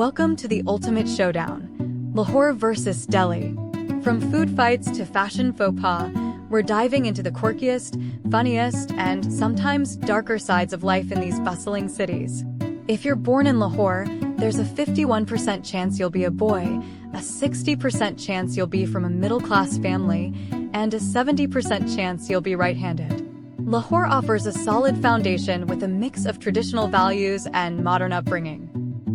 Welcome to the ultimate showdown, Lahore versus Delhi. From food fights to fashion faux pas, we're diving into the quirkiest, funniest, and sometimes darker sides of life in these bustling cities. If you're born in Lahore, there's a 51% chance you'll be a boy, a 60% chance you'll be from a middle-class family, and a 70% chance you'll be right-handed. Lahore offers a solid foundation with a mix of traditional values and modern upbringing.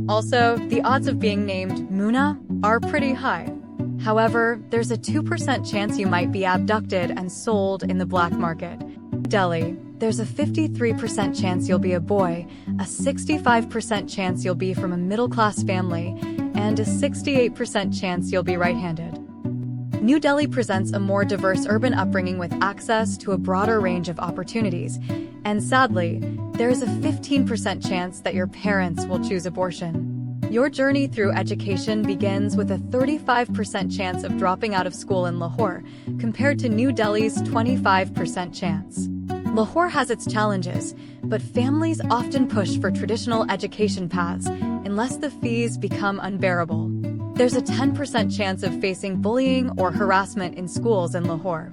Also, the odds of being named Muna are pretty high. However, there's a 2% chance you might be abducted and sold in the black market. Delhi, there's a 53% chance you'll be a boy, a 65% chance you'll be from a middle-class family, and a 68% chance you'll be right-handed. New Delhi presents a more diverse urban upbringing with access to a broader range of opportunities. And sadly, there is a 15% chance that your parents will choose abortion. Your journey through education begins with a 35% chance of dropping out of school in Lahore, compared to New Delhi's 25% chance. Lahore has its challenges, but families often push for traditional education paths unless the fees become unbearable. There's a 10% chance of facing bullying or harassment in schools in Lahore.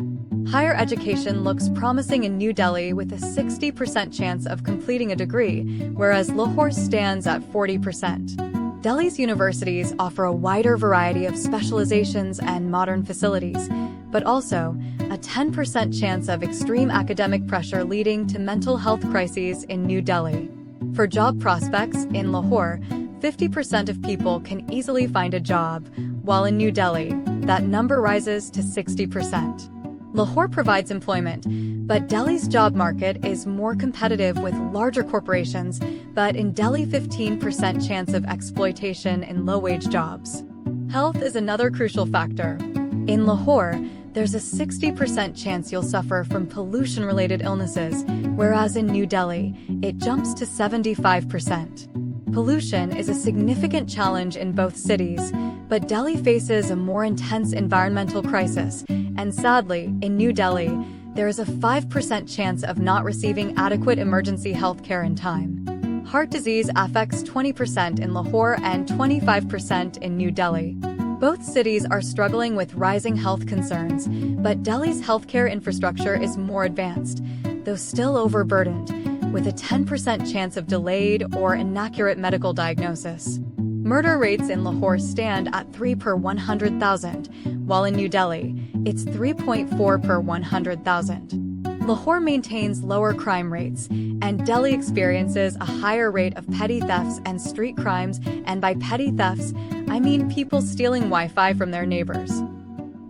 Higher education looks promising in New Delhi with a 60% chance of completing a degree, whereas Lahore stands at 40%. Delhi's universities offer a wider variety of specializations and modern facilities, but also a 10% chance of extreme academic pressure leading to mental health crises in New Delhi. For job prospects in Lahore, 50% of people can easily find a job, while in New Delhi, that number rises to 60%. Lahore provides employment, but Delhi's job market is more competitive with larger corporations, but in Delhi 15% chance of exploitation in low-wage jobs. Health is another crucial factor. In Lahore, there's a 60% chance you'll suffer from pollution-related illnesses, whereas in New Delhi, it jumps to 75%. Pollution is a significant challenge in both cities, but Delhi faces a more intense environmental crisis, and sadly, in New Delhi, there is a 5% chance of not receiving adequate emergency health care in time. Heart disease affects 20% in Lahore and 25% in New Delhi. Both cities are struggling with rising health concerns, but Delhi's healthcare infrastructure is more advanced, though still overburdened, with a 10% chance of delayed or inaccurate medical diagnosis. Murder rates in Lahore stand at 3 per 100,000, while in New Delhi, it's 3.4 per 100,000. Lahore maintains lower crime rates, and Delhi experiences a higher rate of petty thefts and street crimes, and by petty thefts, I mean people stealing Wi-Fi from their neighbors.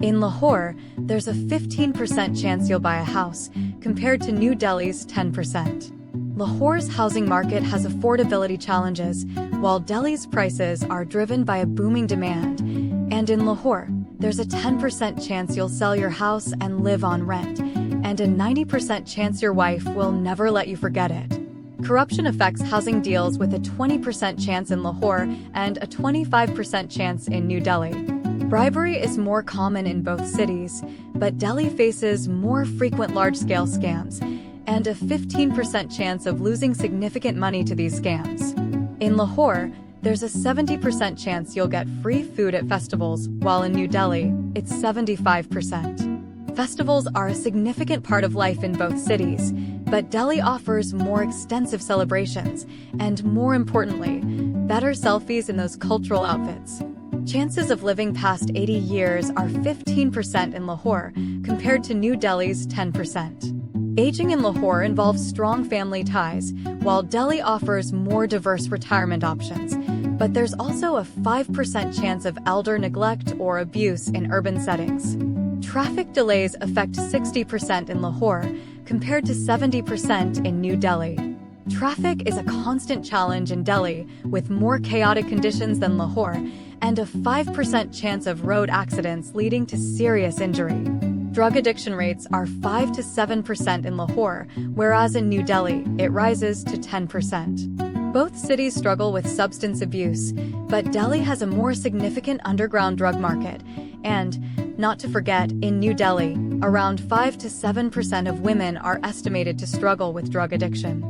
In Lahore, there's a 15% chance you'll buy a house, compared to New Delhi's 10%. Lahore's housing market has affordability challenges, while Delhi's prices are driven by a booming demand. And in Lahore, there's a 10% chance you'll sell your house and live on rent, and a 90% chance your wife will never let you forget it. Corruption affects housing deals with a 20% chance in Lahore and a 25% chance in New Delhi. Bribery is more common in both cities, but Delhi faces more frequent large-scale scams, and a 15% chance of losing significant money to these scams. In Lahore, there's a 70% chance you'll get free food at festivals, while in New Delhi, it's 75%. Festivals are a significant part of life in both cities, but Delhi offers more extensive celebrations, and more importantly, better selfies in those cultural outfits. Chances of living past 80 years are 15% in Lahore, compared to New Delhi's 10%. Aging in Lahore involves strong family ties, while Delhi offers more diverse retirement options. But there's also a 5% chance of elder neglect or abuse in urban settings. Traffic delays affect 60% in Lahore, compared to 70% in New Delhi. Traffic is a constant challenge in Delhi, with more chaotic conditions than Lahore, and a 5% chance of road accidents leading to serious injury. Drug addiction rates are 5 to 7% in Lahore, whereas in New Delhi, it rises to 10%. Both cities struggle with substance abuse, but Delhi has a more significant underground drug market, and, not to forget, in New Delhi, around 5 to 7% of women are estimated to struggle with drug addiction.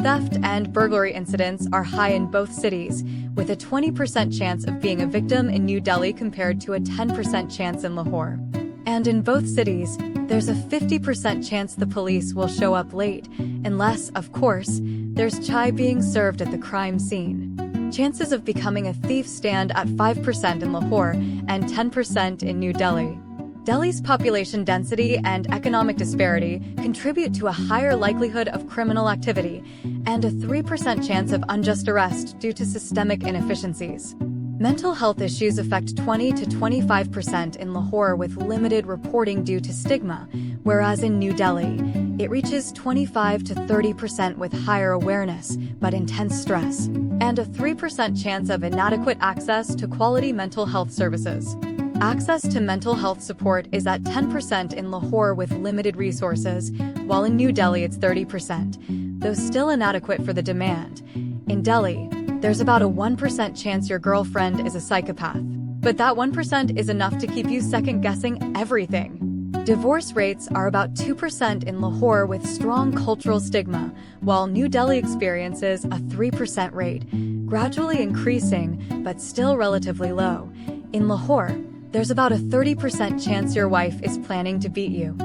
Theft and burglary incidents are high in both cities, with a 20% chance of being a victim in New Delhi compared to a 10% chance in Lahore. And in both cities, there's a 50% chance the police will show up late, unless, of course, there's chai being served at the crime scene. Chances of becoming a thief stand at 5% in Lahore and 10% in New Delhi. Delhi's population density and economic disparity contribute to a higher likelihood of criminal activity and a 3% chance of unjust arrest due to systemic inefficiencies. Mental health issues affect 20 to 25% in Lahore with limited reporting due to stigma, whereas in New Delhi, it reaches 25 to 30% with higher awareness but intense stress, and a 3% chance of inadequate access to quality mental health services. Access to mental health support is at 10% in Lahore with limited resources, while in New Delhi it's 30%, though still inadequate for the demand. In Delhi, there's about a 1% chance your girlfriend is a psychopath, but that 1% is enough to keep you second-guessing everything. Divorce rates are about 2% in Lahore with strong cultural stigma, while New Delhi experiences a 3% rate, gradually increasing but still relatively low. In Lahore, there's about a 30% chance your wife is planning to beat you.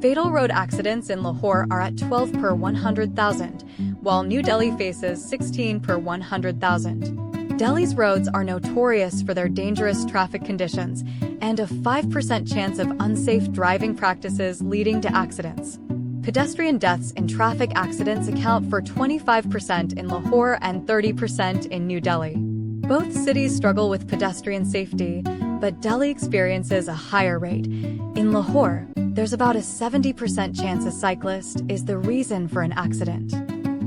Fatal road accidents in Lahore are at 12 per 100,000, while New Delhi faces 16 per 100,000. Delhi's roads are notorious for their dangerous traffic conditions and a 5% chance of unsafe driving practices leading to accidents. Pedestrian deaths in traffic accidents account for 25% in Lahore and 30% in New Delhi. Both cities struggle with pedestrian safety, but Delhi experiences a higher rate. In Lahore, there's about a 70% chance a cyclist is the reason for an accident.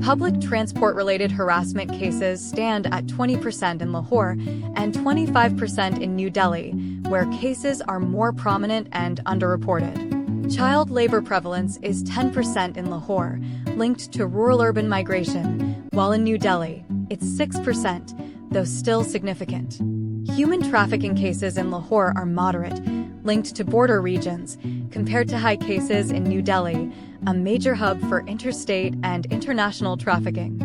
Public transport-related harassment cases stand at 20% in Lahore and 25% in New Delhi, where cases are more prominent and underreported. Child labor prevalence is 10% in Lahore, linked to rural-urban migration, while in New Delhi, it's 6%, though still significant. Human trafficking cases in Lahore are moderate, linked to border regions, compared to high cases in New Delhi, a major hub for interstate and international trafficking.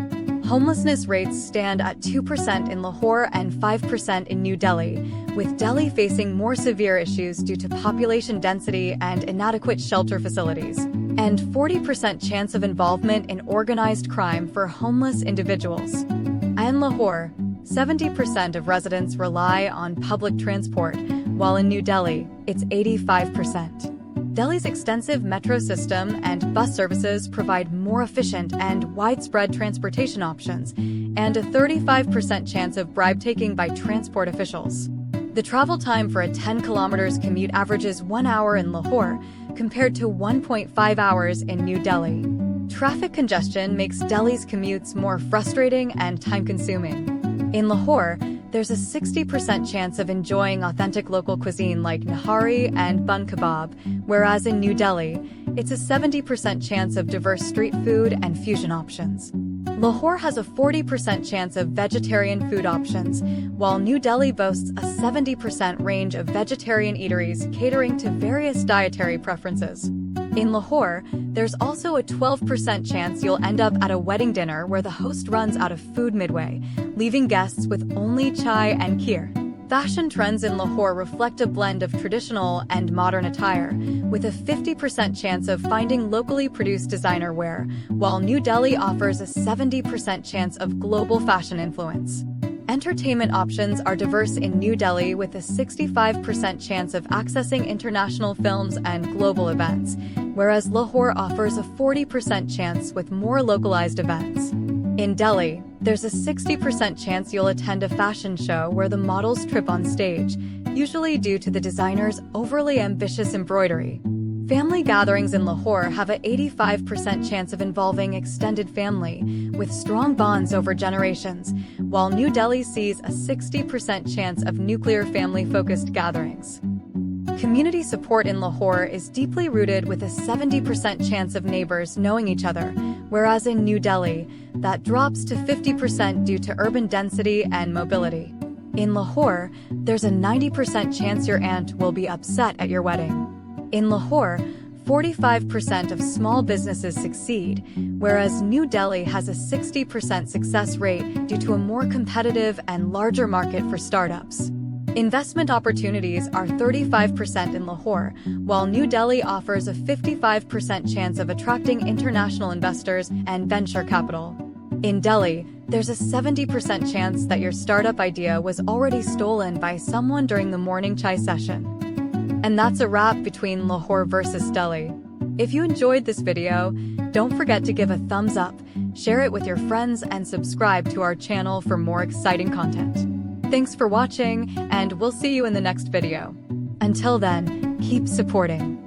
Homelessness rates stand at 2% in Lahore and 5% in New Delhi, with Delhi facing more severe issues due to population density and inadequate shelter facilities, and 40% chance of involvement in organized crime for homeless individuals. In Lahore, 70% of residents rely on public transport, while in New Delhi, it's 85%. Delhi's extensive metro system and bus services provide more efficient and widespread transportation options, and a 35% chance of bribe-taking by transport officials. The travel time for a 10 kilometers commute averages 1 hour in Lahore, compared to 1.5 hours in New Delhi. Traffic congestion makes Delhi's commutes more frustrating and time-consuming. In Lahore, there's a 60% chance of enjoying authentic local cuisine like nihari and bun kebab, whereas in New Delhi, it's a 70% chance of diverse street food and fusion options. Lahore has a 40% chance of vegetarian food options, while New Delhi boasts a 70% range of vegetarian eateries catering to various dietary preferences. In Lahore, there's also a 12% chance you'll end up at a wedding dinner where the host runs out of food midway, leaving guests with only chai and kheer. Fashion trends in Lahore reflect a blend of traditional and modern attire, with a 50% chance of finding locally produced designer wear, while New Delhi offers a 70% chance of global fashion influence. Entertainment options are diverse in New Delhi with a 65% chance of accessing international films and global events, whereas Lahore offers a 40% chance with more localized events. In Delhi, there's a 60% chance you'll attend a fashion show where the models trip on stage, usually due to the designer's overly ambitious embroidery. Family gatherings in Lahore have an 85% chance of involving extended family, with strong bonds over generations, while New Delhi sees a 60% chance of nuclear family-focused gatherings. Community support in Lahore is deeply rooted with a 70% chance of neighbors knowing each other, whereas in New Delhi, that drops to 50% due to urban density and mobility. In Lahore, there's a 90% chance your aunt will be upset at your wedding. In Lahore, 45% of small businesses succeed, whereas New Delhi has a 60% success rate due to a more competitive and larger market for startups. Investment opportunities are 35% in Lahore, while New Delhi offers a 55% chance of attracting international investors and venture capital. In Delhi, there's a 70% chance that your startup idea was already stolen by someone during the morning chai session. And that's a wrap between Lahore versus Delhi. If you enjoyed this video, don't forget to give a thumbs up, share it with your friends, and subscribe to our channel for more exciting content. Thanks for watching, and we'll see you in the next video. Until then, keep supporting.